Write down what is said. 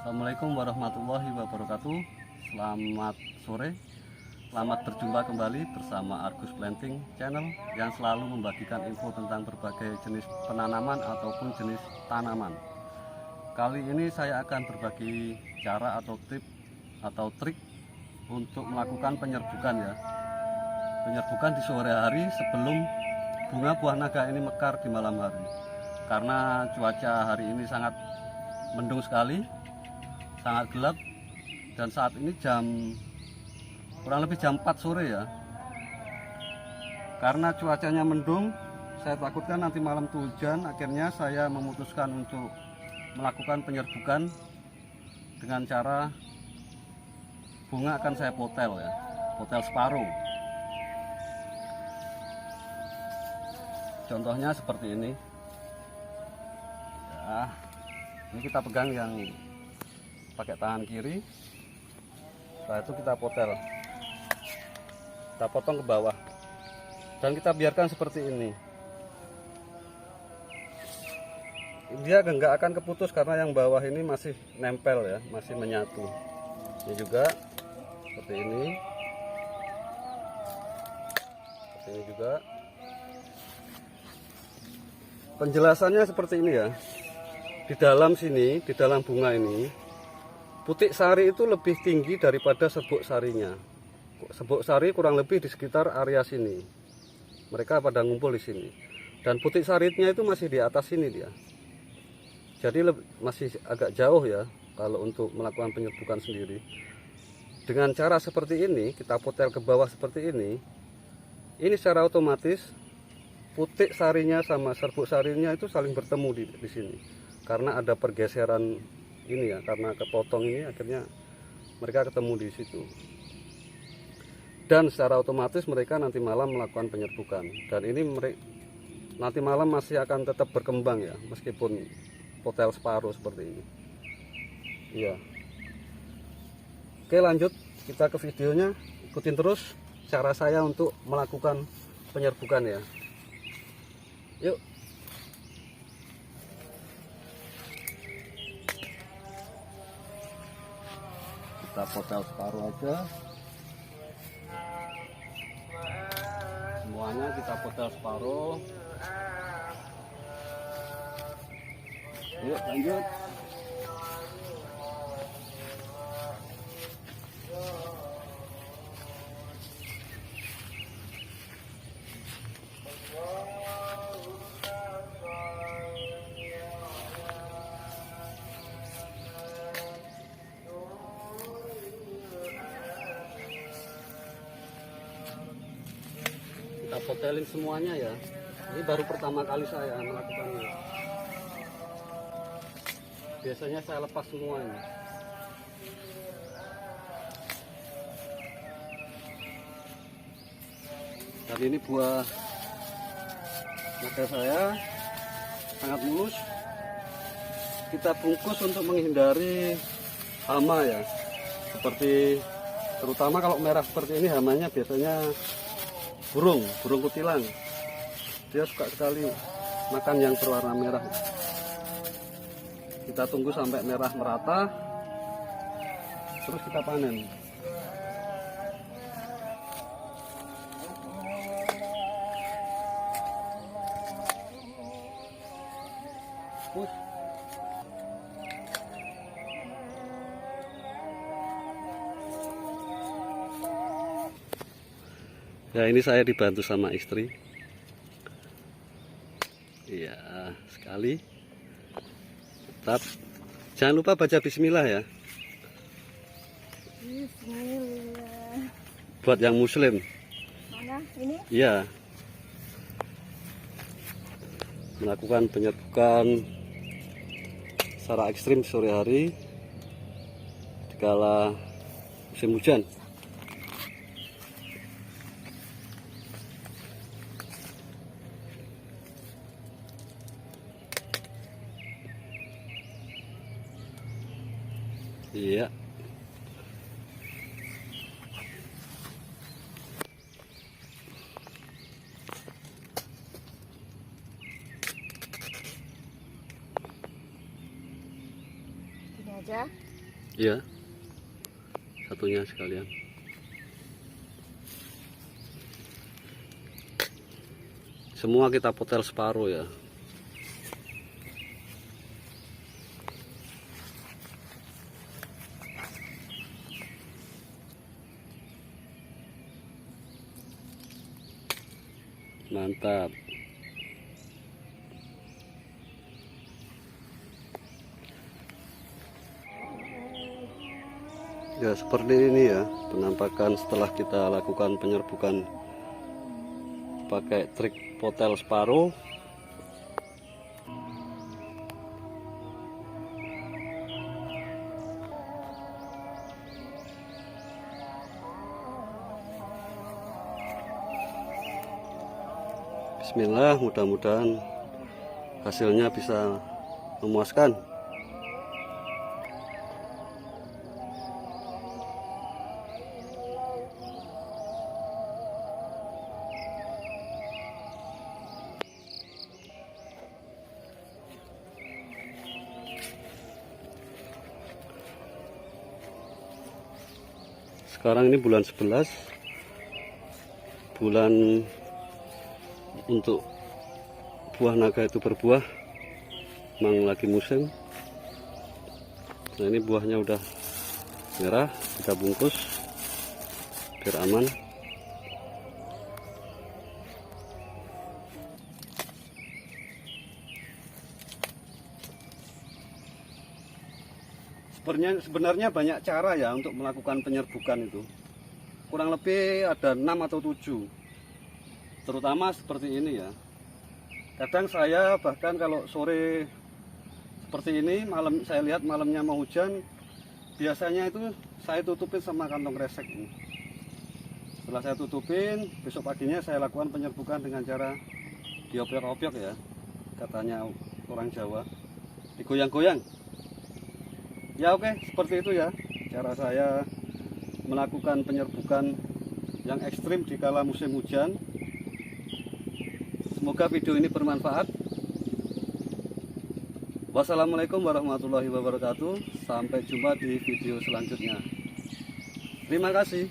Assalamualaikum warahmatullahi wabarakatuh. Selamat sore. Selamat berjumpa kembali bersama Argus Planting Channel yang selalu membagikan info tentang berbagai jenis penanaman ataupun jenis tanaman. Kali ini saya akan berbagi cara atau tip atau trik untuk melakukan penyerbukan ya. Penyerbukan di sore hari sebelum bunga buah naga ini mekar di malam hari. Karena cuaca hari ini sangat mendung sekali, sangat gelap, dan saat ini kurang lebih jam 4 sore ya. Karena cuacanya mendung, saya takutkan nanti malam itu hujan. Akhirnya saya memutuskan untuk melakukan penyerbukan dengan cara bunga akan saya potel ya, potel separuh. Contohnya seperti ini ya. Ini kita pegang yang pakai tangan kiri, setelah itu kita potel, kita potong ke bawah dan kita biarkan seperti ini. Dia nggak akan keputus karena yang bawah ini masih nempel ya, masih menyatu. Ini juga seperti ini, seperti ini juga. Penjelasannya seperti ini ya. Di dalam sini, di dalam bunga ini, putik sari itu lebih tinggi daripada serbuk sarinya. Serbuk sari kurang lebih di sekitar area sini. Mereka pada ngumpul di sini. Dan putik sarinya itu masih di atas sini dia. Jadi masih agak jauh ya kalau untuk melakukan penyerbukan sendiri. Dengan cara seperti ini, kita potel ke bawah seperti ini secara otomatis putik sarinya sama serbuk sarinya itu saling bertemu di sini. Karena ada pergeseran ini ya, karena kepotong ini akhirnya mereka ketemu di situ. Dan secara otomatis mereka nanti malam melakukan penyerbukan. Dan ini nanti malam masih akan tetap berkembang ya, meskipun potel separuh seperti ini. Iya. Oke, lanjut kita ke videonya. Ikutin terus cara saya untuk melakukan penyerbukan ya. Yuk. Kita potel separuh aja, semuanya kita potel separuh. Yuk lanjut. Kita potelin semuanya ya. Ini baru pertama kali saya melakukannya. Biasanya saya lepas semuanya. Dan ini buah naga saya sangat mulus. Kita bungkus untuk menghindari hama ya. Seperti terutama kalau merah seperti ini, hamanya biasanya burung kutilang. Dia suka sekali makan yang berwarna merah. Kita tunggu sampai merah merata, terus kita panen. Ya, ini saya dibantu sama istri. Iya, sekali. Tetap jangan lupa baca bismillah ya. Bismillah. Buat yang muslim. Mana ini? Iya. Melakukan penyerbukan secara ekstrim sore hari dikala musim hujan. Iya. Gini aja. Ya, satunya sekalian. Semua kita potel separuh ya. Mantap. Ya, seperti ini ya penampakan setelah kita lakukan penyerbukan pakai trik potel separuh. Bismillah, mudah-mudahan hasilnya bisa memuaskan. Sekarang ini bulan 11, bulan untuk buah naga itu berbuah, memang lagi musim. Nah, ini buahnya udah merah, kita bungkus biar aman. Sebenarnya banyak cara ya untuk melakukan penyerbukan itu. Kurang lebih ada 6 atau 7. Terutama seperti ini ya. Kadang saya bahkan kalau sore seperti ini, malam saya lihat malamnya mau hujan, biasanya itu saya tutupin sama kantong kresek ini. Setelah saya tutupin, besok paginya saya lakukan penyerbukan dengan cara diopiok-opiok ya. Katanya orang Jawa, digoyang-goyang. Ya oke, seperti itu ya cara saya melakukan penyerbukan yang ekstrim di kala musim hujan. Semoga video ini bermanfaat. Wassalamualaikum warahmatullahi wabarakatuh. Sampai jumpa di video selanjutnya. Terima kasih.